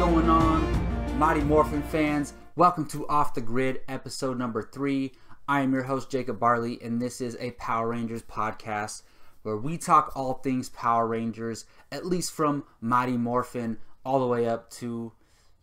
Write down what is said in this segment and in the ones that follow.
going on, Mighty Morphin fans? Welcome to Off the Grid, episode number 3. I am your host, Jacob Barley, and this is a Power Rangers podcast where we talk all things Power Rangers, at least from Mighty Morphin all the way up to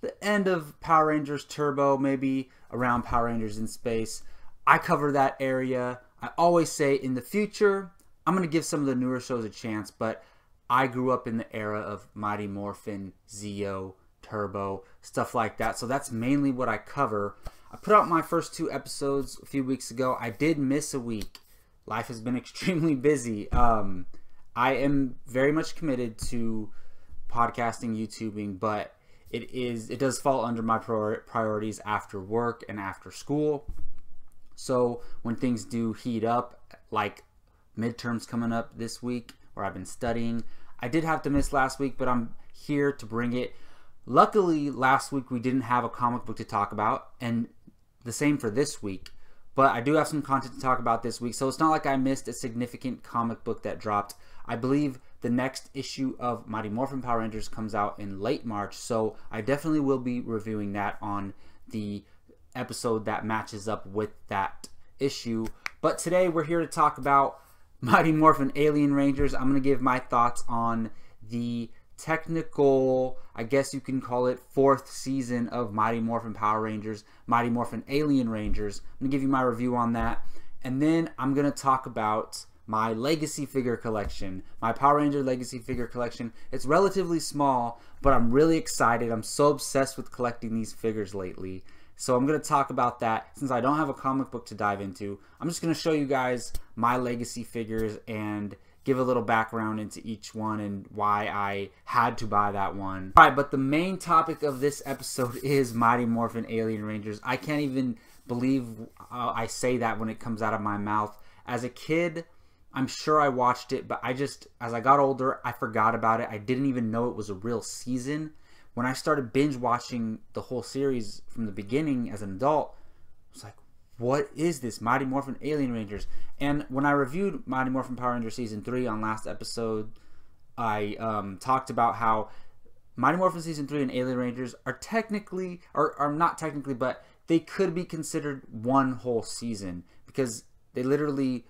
the end of Power Rangers Turbo, maybe around Power Rangers in Space. I cover that area. I always say in the future, I'm going to give some of the newer shows a chance, but I grew up in the era of Mighty Morphin, Zeo, Turbo, stuff like that. So that's mainly what I cover. I put out my first 2 episodes a few weeks ago. I did miss a week. Life has been extremely busy. I am very much committed to podcasting, YouTubing, but it does fall under my priorities after work and after school. So when things do heat up, like midterms coming up this week where I've been studying, I did have to miss last week, but I'm here to bring it. Luckily, last week we didn't have a comic book to talk about, and the same for this week. But I do have some content to talk about this week, so it's not like I missed a significant comic book that dropped. I believe the next issue of Mighty Morphin Power Rangers comes out in late March, so I definitely will be reviewing that on the episode that matches up with that issue. But today we're here to talk about Mighty Morphin Alien Rangers. I'm going to give my thoughts on the technical, I guess you can call it, 4th season of Mighty Morphin Power Rangers, Mighty Morphin Alien Rangers. I'm going to give you my review on that. And then I'm going to talk about my legacy figure collection, my Power Ranger legacy figure collection. It's relatively small, but I'm really excited. I'm so obsessed with collecting these figures lately. So I'm going to talk about that. Since I don't have a comic book to dive into, I'm just going to show you guys my legacy figures and give a little background into each one and why I had to buy that one. Alright, but the main topic of this episode is Mighty Morphin Alien Rangers. I can't even believe I say that when it comes out of my mouth. As a kid, I'm sure I watched it, but as I got older, I forgot about it. I didn't even know it was a real season. When I started binge watching the whole series from the beginning as an adult, I was like, what is this? Mighty Morphin Alien Rangers. And when I reviewed Mighty Morphin Power Rangers Season 3 on last episode, I talked about how Mighty Morphin Season 3 and Alien Rangers are technically, or are not technically, but they could be considered one whole season because they literally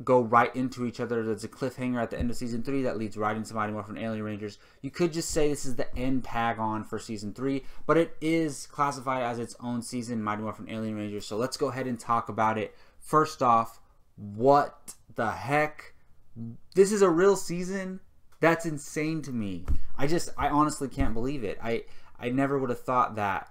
go right into each other. There's a cliffhanger at the end of Season 3 that leads right into Mighty Morphin Alien Rangers. You could just say this is the end tag-on for Season 3, but it is classified as its own season, Mighty Morphin Alien Rangers. So let's go ahead and talk about it. First off, what the heck? This is a real season? That's insane to me. I honestly can't believe it. I never would have thought that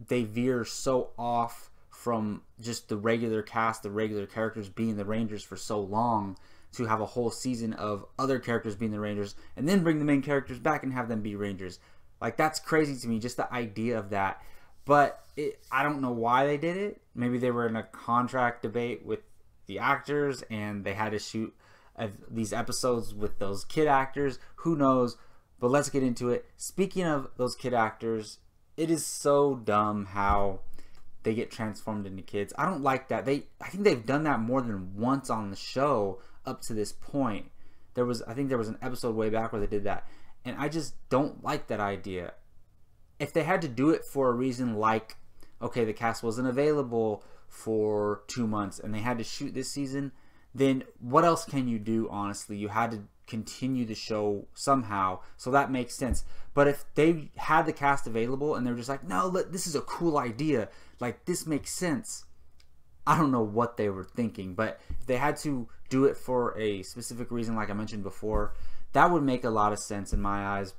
they veer so off from just the regular cast, the regular characters being the Rangers for so long, to have a whole season of other characters being the Rangers and then bring the main characters back and have them be Rangers. Like, that's crazy to me, just the idea of that. But I don't know why they did it. Maybe they were in a contract debate with the actors and they had to shoot these episodes with those kid actors. Who knows? But let's get into it. Speaking of those kid actors, it is so dumb how they get transformed into kids. I don't like that. I think they've done that more than once on the show up to this point. I think there was an episode way back where they did that, and I just don't like that idea. If they had to do it for a reason, like, okay, the cast wasn't available for 2 months and they had to shoot this season, then what else can you do? Honestly, you had to continue the show somehow, so that makes sense. But if they had the cast available and they're just like, no, this is a cool idea, like, this makes sense, I don't know what they were thinking. But if they had to do it for a specific reason, like I mentioned before, that would make a lot of sense in my eyes.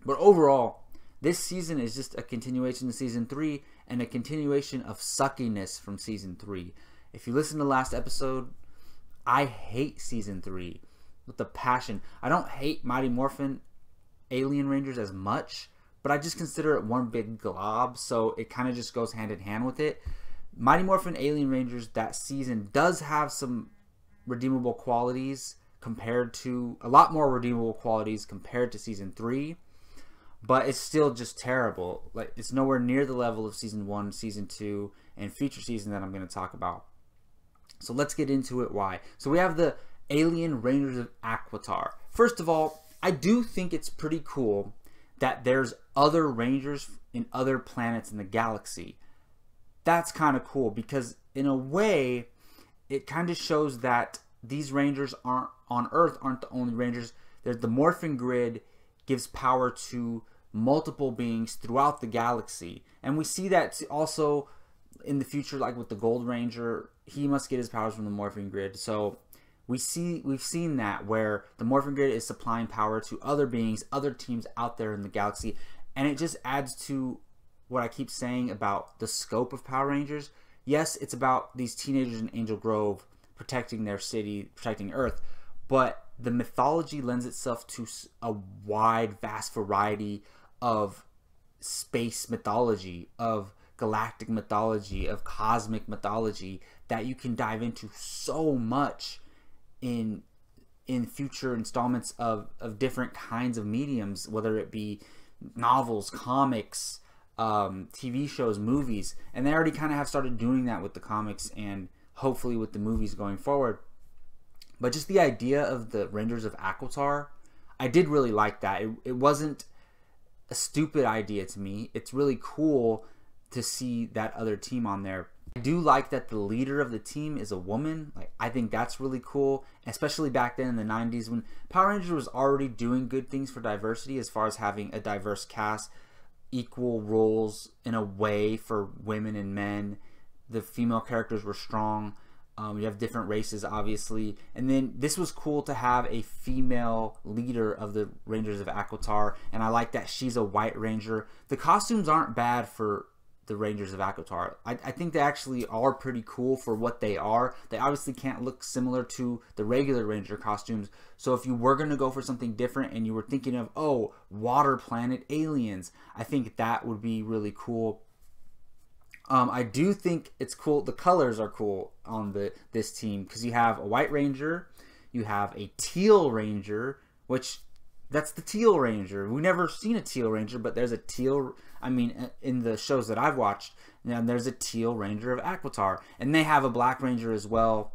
But overall, this season is just a continuation of Season 3 and a continuation of suckiness from Season 3. If you listen to the last episode, I hate Season 3 with a passion. I don't hate Mighty Morphin Alien Rangers as much, but I just consider it one big glob, so it kind of just goes hand in hand with it. Mighty Morphin Alien Rangers, that season, does have some redeemable qualities compared to, a lot more redeemable qualities compared to Season 3, but it's still just terrible. Like, it's nowhere near the level of Season 1, Season 2, and future season that I'm going to talk about. So let's get into it. Why? So we have the Alien Rangers of Aquitar. First of all, I do think it's pretty cool that there's other Rangers in other planets in the galaxy. That's kind of cool, because in a way, it kind of shows that these Rangers aren't on Earth aren't the only Rangers. There's the Morphin Grid gives power to multiple beings throughout the galaxy, and we see that also in the future, like with the Gold Ranger, he must get his powers from the Morphin Grid. So we've seen that where the Morphin Grid is supplying power to other beings, other teams out there in the galaxy, and it just adds to what I keep saying about the scope of Power Rangers. Yes, it's about these teenagers in Angel Grove protecting their city, protecting Earth, but the mythology lends itself to a wide, vast variety of space mythology, of galactic mythology, of cosmic mythology, that you can dive into so much in future installments of different kinds of mediums, whether it be novels, comics, TV shows, movies. And they already kind of have started doing that with the comics and hopefully with the movies going forward. But just the idea of the Rangers of Aquitar, I did really like that. It wasn't a stupid idea to me. It's really cool to see that other team on there. I do like that the leader of the team is a woman. Like, I think that's really cool, especially back then in the 90s when Power Rangers was already doing good things for diversity as far as having a diverse cast, equal roles in a way for women and men. The female characters were strong. You have different races, obviously. And then this was cool to have a female leader of the Rangers of Aquitar, and I like that she's a white ranger. The costumes aren't bad for the Rangers of Aquitar. I think they actually are pretty cool for what they are. They obviously can't look similar to the regular Ranger costumes. So if you were going to go for something different and you were thinking of, oh, water planet aliens, I think that would be really cool. I do think it's cool. The colors are cool on this team, because you have a white ranger, you have a teal ranger, which that's the teal ranger. We've never seen a teal ranger, but there's a teal. I mean, in the shows that I've watched, and there's a teal ranger of Aquitar, and they have a black ranger as well,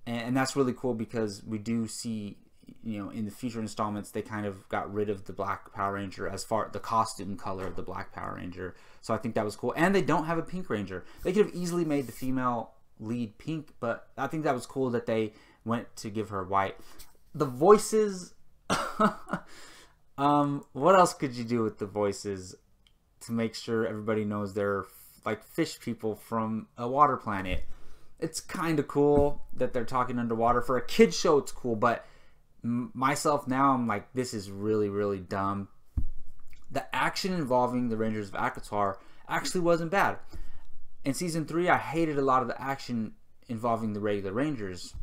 and that's really cool because we do see, you know, in the future installments they kind of got rid of the black Power Ranger as far the costume color of the black Power Ranger. So I think that was cool. And they don't have a pink ranger. They could have easily made the female lead pink, but I think that was cool that they went to give her white. The voices what else could you do with the voices to make sure everybody knows they're like fish people from a water planet? It's kind of cool that they're talking underwater. For a kid's show, it's cool, but myself now, I'm like, this is really, really dumb. The action involving the Rangers of Aquitar actually wasn't bad. In season 3, I hated a lot of the action involving the regular Rangers,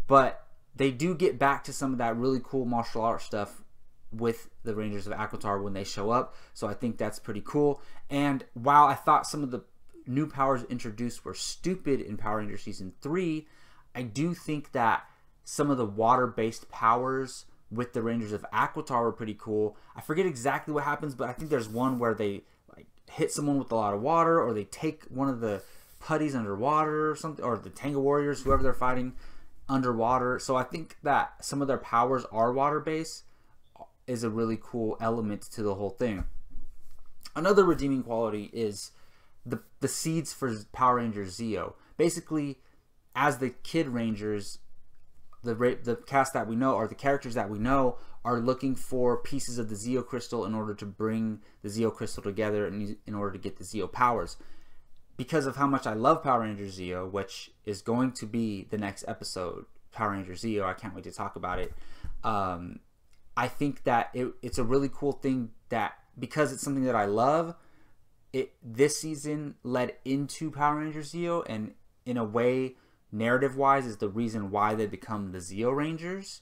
but they do get back to some of that really cool martial arts stuff with the Rangers of Aquitar when they show up. So I think that's pretty cool. And while I thought some of the new powers introduced were stupid in Power Rangers season 3, I do think that some of the water-based powers with the Rangers of Aquitar were pretty cool. I forget exactly what happens, but I think there's one where they like hit someone with a lot of water, or they take one of the putties underwater or something, or the Tango Warriors, whoever they're fighting, underwater. So I think that some of their powers are water-based is a really cool element to the whole thing. Another redeeming quality is the seeds for Power Rangers Zeo. Basically, as the Kid Rangers, the cast that we know, or the characters that we know, are looking for pieces of the Zeo Crystal in order to bring the Zeo Crystal together in order to get the Zeo powers. Because of how much I love Power Rangers Zeo, which is going to be the next episode, Power Rangers Zeo, I can't wait to talk about it. I think that it's a really cool thing that, because it's something that I love, this season led into Power Rangers Zeo, and in a way, narrative-wise, is the reason why they become the Zeo Rangers.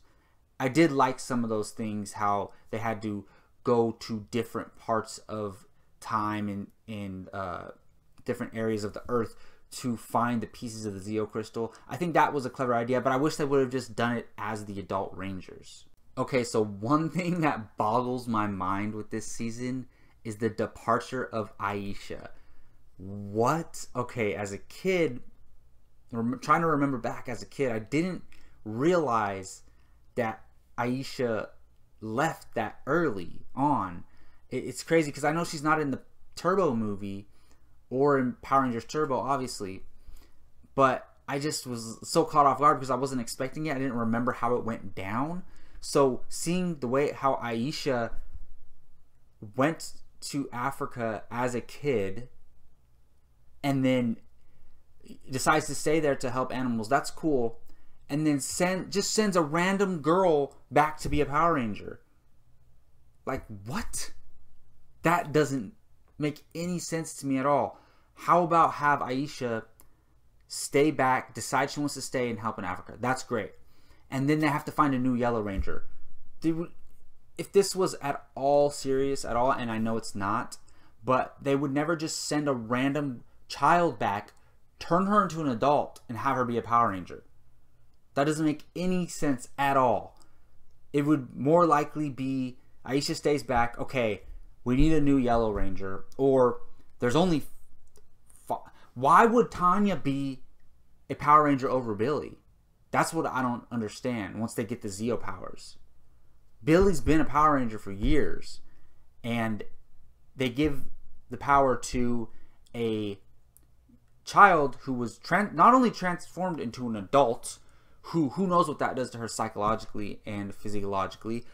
I did like some of those things, how they had to go to different parts of time and different areas of the Earth to find the pieces of the Zeo Crystal. I think that was a clever idea, but I wish they would have just done it as the adult Rangers. Okay, so one thing that boggles my mind with this season is the departure of Aisha. What? Okay, as a kid, trying to remember back as a kid, I didn't realize that Aisha left that early on. it's crazy because I know she's not in the Turbo movie or in Power Rangers Turbo, obviously, but I just was so caught off guard because I wasn't expecting it. I didn't remember how it went down. So seeing the way how Aisha went to Africa as a kid and then decides to stay there to help animals, that's cool. And then just sends a random girl back to be a Power Ranger. Like, what? That doesn't make any sense to me at all. How about have Aisha stay back, decide she wants to stay and help in Africa? That's great. And then they have to find a new Yellow Ranger. If this was at all serious at all, and I know it's not, but they would never just send a random child back, turn her into an adult, and have her be a Power Ranger. That doesn't make any sense at all. It would more likely be Aisha stays back. Okay, we need a new Yellow Ranger. Or there's only... Why would Tanya be a Power Ranger over Billy? That's what I don't understand once they get the Zeo powers. Billy's been a Power Ranger for years. And they give the power to a child who was not only transformed into an adult... who knows what that does to her psychologically and physiologically,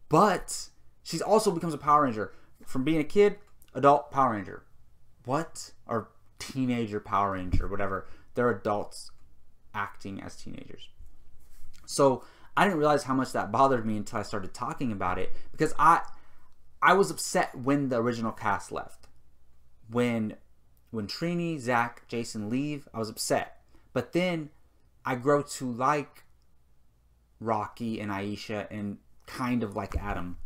but she's also becomes a Power Ranger. From being a kid, adult Power Ranger. What? Or teenager Power Ranger, whatever. They're adults acting as teenagers. So I didn't realize how much that bothered me until I started talking about it, because I was upset when the original cast left. When Trini, Zach, Jason leave, I was upset. But then I grow to like Rocky and Aisha and kind of like Adam.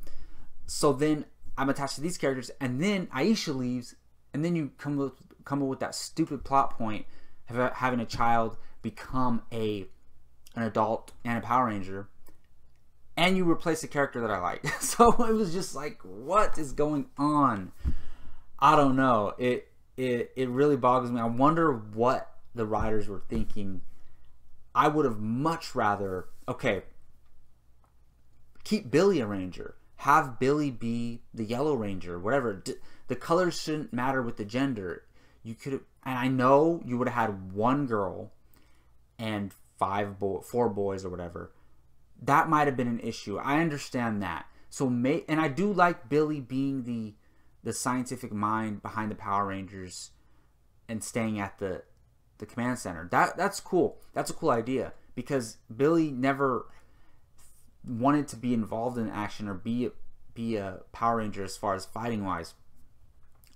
So then I'm attached to these characters, and then Aisha leaves, and then you come up with that stupid plot point of having a child become an adult and a Power Ranger, and you replace a character that I like. So it was just like, what is going on? I don't know. It really boggles me. I wonder what the writers were thinking. I would have much rather, okay, keep Billy a Ranger. Have Billy be the Yellow Ranger, whatever. The colors shouldn't matter with the gender. You could have, and I know you would have had one girl and 4 boys or whatever. That might have been an issue. I understand that. So and I do like Billy being the scientific mind behind the Power Rangers and staying at the command center. That's cool. That's a cool idea, because Billy never wanted to be involved in action or be a Power Ranger as far as fighting wise.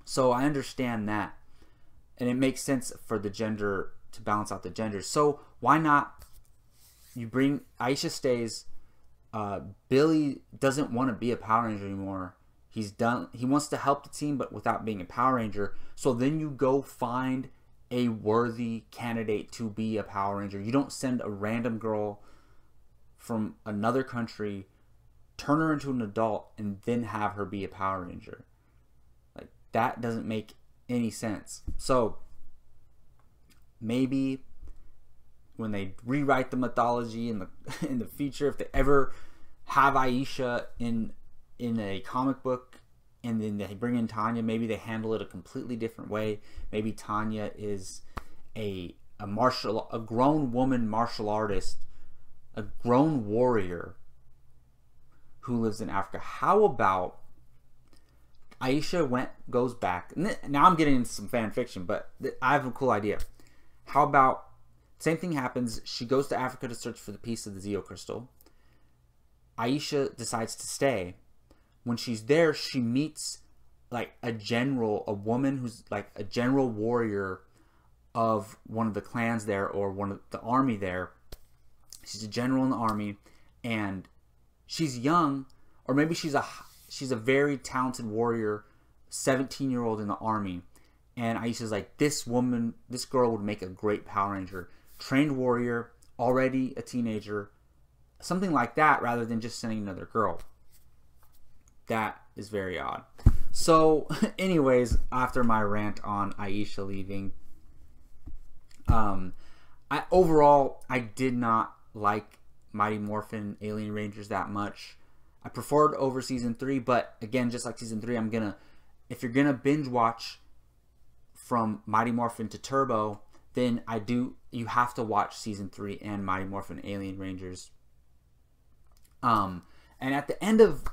So I understand that, and it makes sense for the gender to balance out the genders. So why not you bring Aisha stays? Billy doesn't want to be a Power Ranger anymore. He's done. He wants to help the team, but without being a Power Ranger. So then you go find a worthy candidate to be a Power Ranger. You don't send a random girl from another country, turn her into an adult, and then have her be a Power Ranger. Like, that doesn't make any sense. So maybe when they rewrite the mythology in the future, if they ever have Aisha in a comic book, and then they bring in Tanya, maybe they handle it a completely different way. Maybe Tanya is a grown woman martial artist, a grown warrior who lives in Africa. How about Aisha goes back? Now I'm getting into some fan fiction, but I have a cool idea. How about same thing happens? She goes to Africa to search for the piece of the Zeo crystal. Aisha decides to stay. When she's there, she meets like a woman who's like a general warrior of one of the clans there, or one of the army there. She's a general in the army, and she's young, or maybe she's a very talented warrior, 17-year-old in the army. And Aisha's like, this girl would make a great Power Ranger. Trained warrior, already a teenager, something like that, rather than just sending another girl. That is very odd. So, anyways, after my rant on Aisha leaving, overall, I did not like Mighty Morphin Alien Rangers that much. I prefer it over season 3, but again, just like season 3, if you're gonna binge watch from Mighty Morphin to Turbo, then you have to watch season 3 and Mighty Morphin Alien Rangers. And at the end of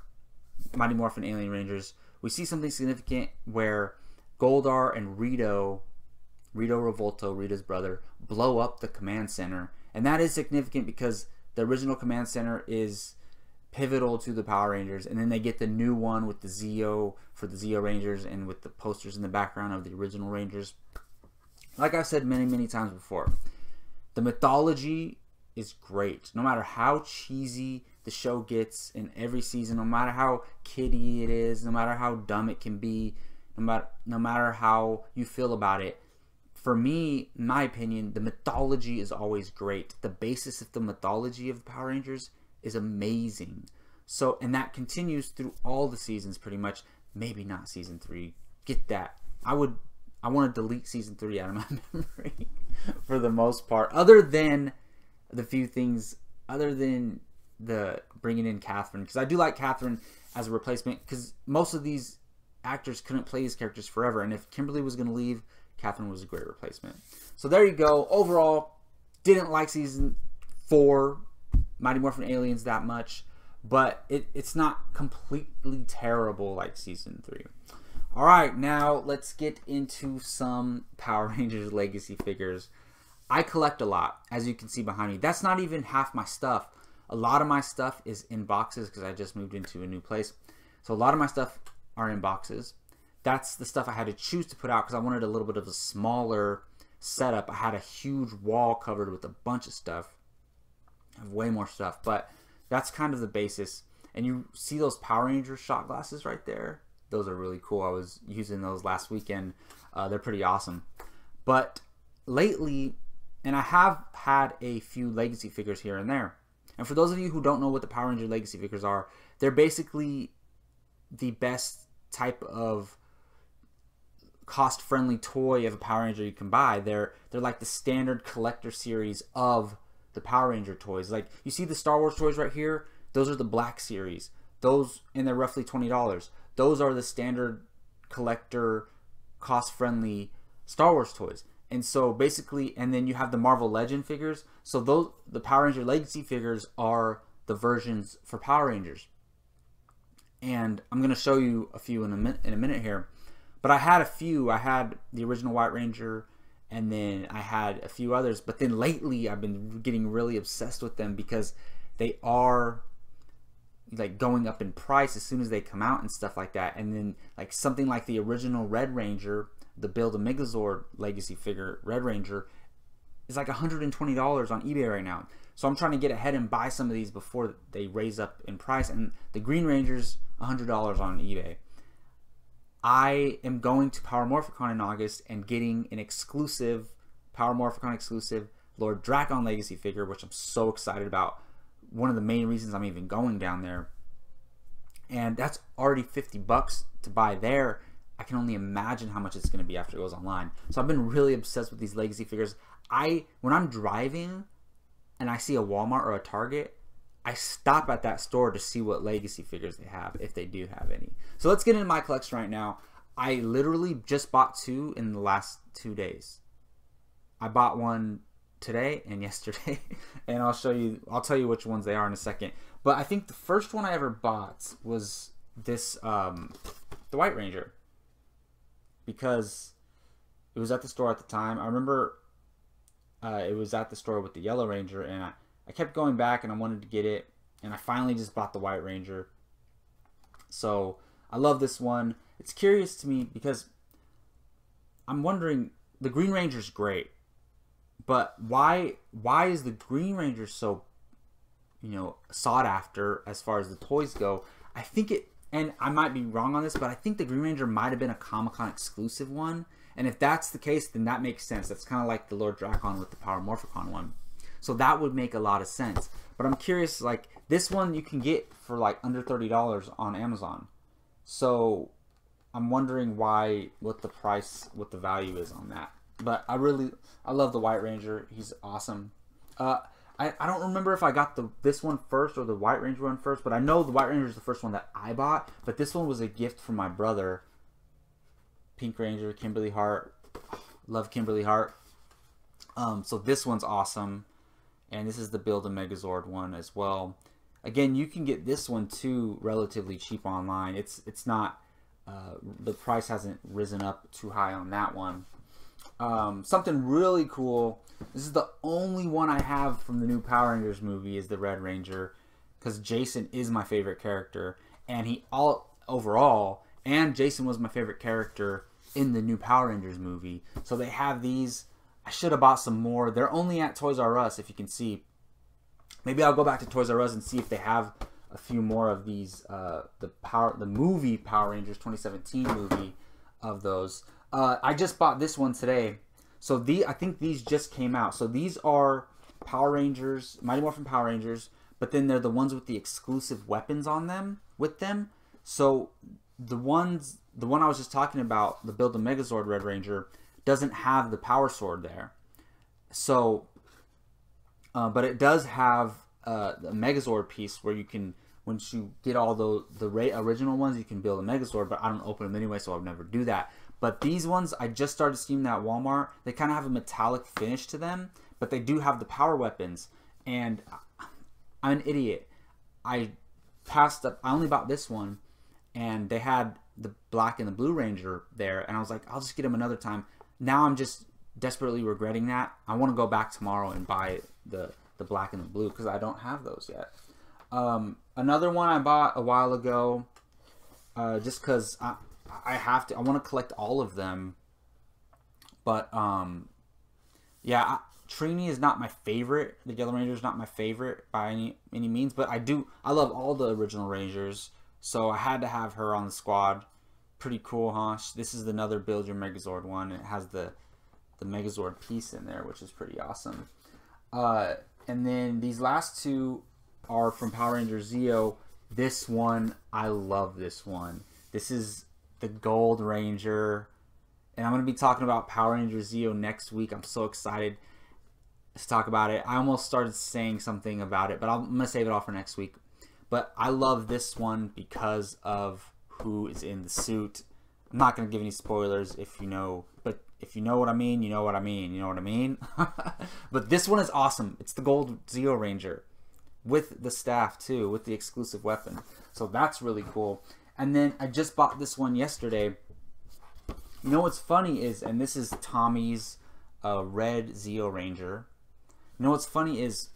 Mighty Morphin Alien Rangers, we see something significant where Goldar and Rito Revolto, Rita's brother, blow up the command center. And that is significant because the original command center is pivotal to the Power Rangers, and then they get the new one with the Zeo for the Zeo Rangers and with the posters in the background of the original Rangers. Like I've said many times before, the mythology is great. No matter how cheesy the show gets in every season, no matter how kiddie it is, no matter how dumb it can be, no matter how you feel about it, for me, in my opinion, the mythology is always great. The basis of the mythology of the Power Rangers is amazing. So, and that continues through all the seasons pretty much. Maybe not season 3. Get that. I want to delete season 3 out of my memory for the most part. Other than the few things, other than the bringing in Catherine, because I do like Catherine as a replacement, because most of these actors couldn't play these characters forever, and if Kimberly was going to leave, Catherine was a great replacement. So there you go. Overall, didn't like season 4 Mighty Morphin Aliens that much, but it's not completely terrible like season 3. Alright, now let's get into some Power Rangers Legacy figures. I collect a lot, as you can see behind me. That's not even half my stuff. A lot of my stuff is in boxes because I just moved into a new place. So a lot of my stuff are in boxes. That's the stuff I had to choose to put out because I wanted a little bit of a smaller setup. I had a huge wall covered with a bunch of stuff. I have way more stuff, but that's kind of the basis. And you see those Power Rangers shot glasses right there? Those are really cool. I was using those last weekend. They're pretty awesome. But lately, and I have had a few Legacy figures here and there. And for those of you who don't know what the Power Ranger Legacy figures are, they're basically the best type of cost-friendly toy of a Power Ranger you can buy. They're like the standard collector series of the Power Ranger toys. Like, you see the Star Wars toys right here? Those are the Black Series. Those, and they're roughly $20. Those are the standard collector, cost-friendly Star Wars toys. And so basically, and then you have the Marvel Legend figures. So those, the Power Ranger Legacy figures are the versions for Power Rangers. And I'm going to show you a few in a minute here. But I had a few. I had the original White Ranger, and then I had a few others. But then lately, I've been getting really obsessed with them because they are like going up in price as soon as they come out and stuff like that. And then like something like the original Red Ranger, the Build a Megazord Legacy figure, Red Ranger, is like $120 on eBay right now. So I'm trying to get ahead and buy some of these before they raise up in price. And the Green Ranger's $100 on eBay. I am going to Power Morphicon in August and getting an exclusive, Power Morphicon exclusive Lord Drakon Legacy figure, which I'm so excited about. One of the main reasons I'm even going down there. And that's already $50 to buy there. I can only imagine how much it's going to be after it goes online. So I've been really obsessed with these Legacy figures. When I'm driving and I see a Walmart or a Target, I stop at that store to see what Legacy figures they have, if they do have any. So let's get into my collection right now. I literally just bought 2 in the last 2 days. I bought one today and yesterday, and I'll tell you which ones they are in a second. But I think the first one I ever bought was this, the White Ranger, because it was at the store at the time. I remember it was at the store with the Yellow Ranger, and I kept going back and I wanted to get it, and I finally just bought the White Ranger. So I love this one. It's curious to me because I'm wondering, the Green Ranger's great, but why is the Green Ranger so, sought after as far as the toys go? I think it, and I might be wrong on this, but I think the Green Ranger might have been a Comic-Con exclusive one. And if that's the case, then that makes sense. That's kind of like the Lord Drakon with the Power Morphicon one. So that would make a lot of sense. But I'm curious, like, this one you can get for like under $30 on Amazon. So I'm wondering what the value is on that. But I love the White Ranger. He's awesome. I I don't remember if I got this one first or the White Ranger one first, but I know the White Ranger is the first one that I bought. But this one was a gift from my brother. Pink Ranger, Kimberly Hart. Love Kimberly Hart. So this one's awesome. And this is the Build a Megazord one as well. Again, you can get this one too relatively cheap online. It's not, the price hasn't risen up too high on that one. Something really cool. This is the only one I have from the new Power Rangers movie is the Red Ranger, because Jason is my favorite character, and Jason was my favorite character in the new Power Rangers movie. So they have these. I should have bought some more. They're only at Toys R Us, if you can see. Maybe I'll go back to Toys R Us and see if they have a few more of these. The movie Power Rangers 2017 movie of those. I just bought this one today. So I think these just came out. So these are Power Rangers, Mighty Morphin Power Rangers, but then they're the ones with the exclusive weapons on them with them. So the one I was just talking about, the Build a Megazord Red Ranger, doesn't have the power sword there. So, but it does have a Megazord piece where you can, once you get all the original ones, you can build a Megazord. But I don't open them anyway, so I'll never do that. But these ones, I just started seeing them at Walmart. They kind of have a metallic finish to them, but they do have the power weapons. And I'm an idiot. I passed up. I only bought this one, and they had the Black and the Blue Ranger there, and I was like, I'll just get them another time. Now I'm just desperately regretting that. I want to go back tomorrow and buy the Black and the Blue because I don't have those yet. Another one I bought a while ago, just because I have to. I want to collect all of them. But yeah, Trini is not my favorite. The Yellow Ranger is not my favorite by any means, but I love all the original Rangers, so I had to have her on the squad. Pretty cool, huh? This is another Build Your Megazord one. It has the Megazord piece in there, which is pretty awesome. And then these last two are from Power Rangers Zeo. This one, I love this one. This is the Gold Ranger, and I'm going to be talking about Power Rangers Zeo next week. I'm so excited to talk about it. I almost started saying something about it, but I'm going to save it all for next week. But I love this one because of who is in the suit. I'm not going to give any spoilers if you know, but if you know what I mean, you know what I mean, you know what I mean. But this one is awesome. It's the Gold Zeo Ranger with the staff too, with the exclusive weapon. So that's really cool. And then I just bought this one yesterday. You know what's funny is, and this is Tommy's Red Zeo Ranger. You know what's funny is,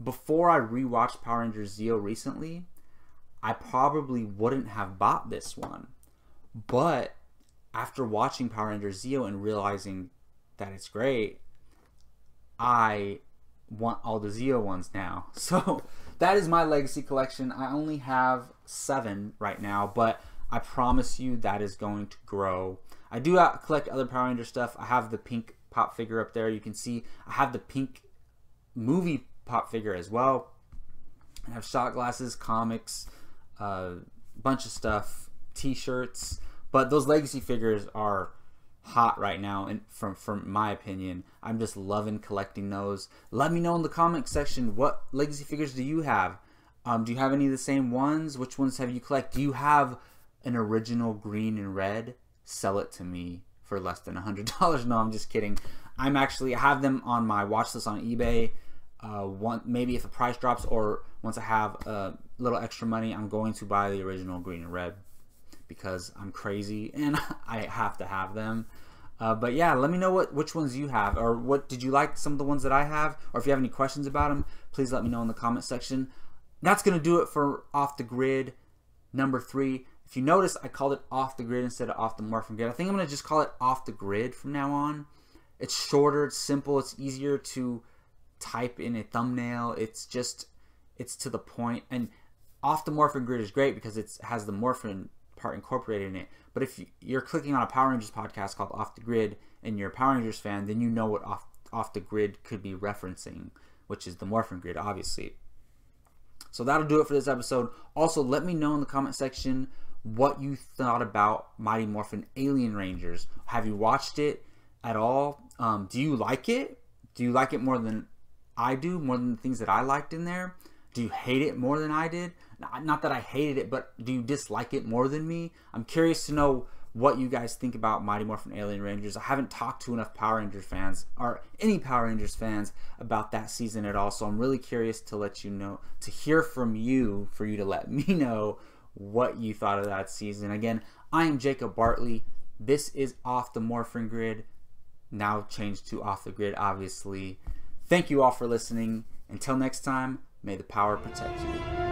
before I rewatched Power Rangers Zeo recently, I probably wouldn't have bought this one. But after watching Power Rangers Zeo and realizing that it's great, I want all the Zeo ones now. So that is my legacy collection. I only have 7 right now, but I promise you that is going to grow. I do collect other Power Ranger stuff. I have the pink pop figure up there. You can see I have the pink movie pop figure as well. I have shot glasses, comics, bunch of stuff, t-shirts. But those legacy figures are hot right now, and from my opinion, I'm just loving collecting those. Let me know in the comment section, what legacy figures do you have? Do you have any of the same ones? Which ones have you collected? Do you have an original green and red? Sell it to me for less than $100. No, I'm just kidding. I have them on my watch list on eBay. Maybe if the price drops, or once I have a little extra money, I'm going to buy the original green and red because I'm crazy and I have to have them. But yeah, let me know which ones you have, or what did you like some of the ones that I have, or if you have any questions about them, please let me know in the comment section. That's gonna do it for Off the Grid number 3. If you notice, I called it Off the Grid instead of Off the Morphin Grid. I think I'm gonna just call it Off the Grid from now on. It's shorter, it's simple, it's easier to type in a thumbnail. It's to the point. And Off the Morphin Grid is great because it has the Morphin part incorporated in it. But if you're clicking on a Power Rangers podcast called Off the Grid and you're a Power Rangers fan, then you know what off the Grid could be referencing, which is the Morphin Grid, obviously. So that'll do it for this episode. Also, let me know in the comment section what you thought about Mighty Morphin Alien Rangers. Have you watched it at all? Do you like it? Do you like it more than I do, more than the things that I liked in there? Do you hate it more than I did? Not that I hated it, but do you dislike it more than me? I'm curious to know what you guys think about Mighty Morphin Alien Rangers. I haven't talked to enough Power Rangers fans, or any Power Rangers fans, about that season at all. So I'm really curious to let you know, to hear from you, for you to let me know what you thought of that season. Again, I am Jacob Bartley. This is Off the Morphin Grid, now changed to Off the Grid, obviously. Thank you all for listening. Until next time, may the power protect you.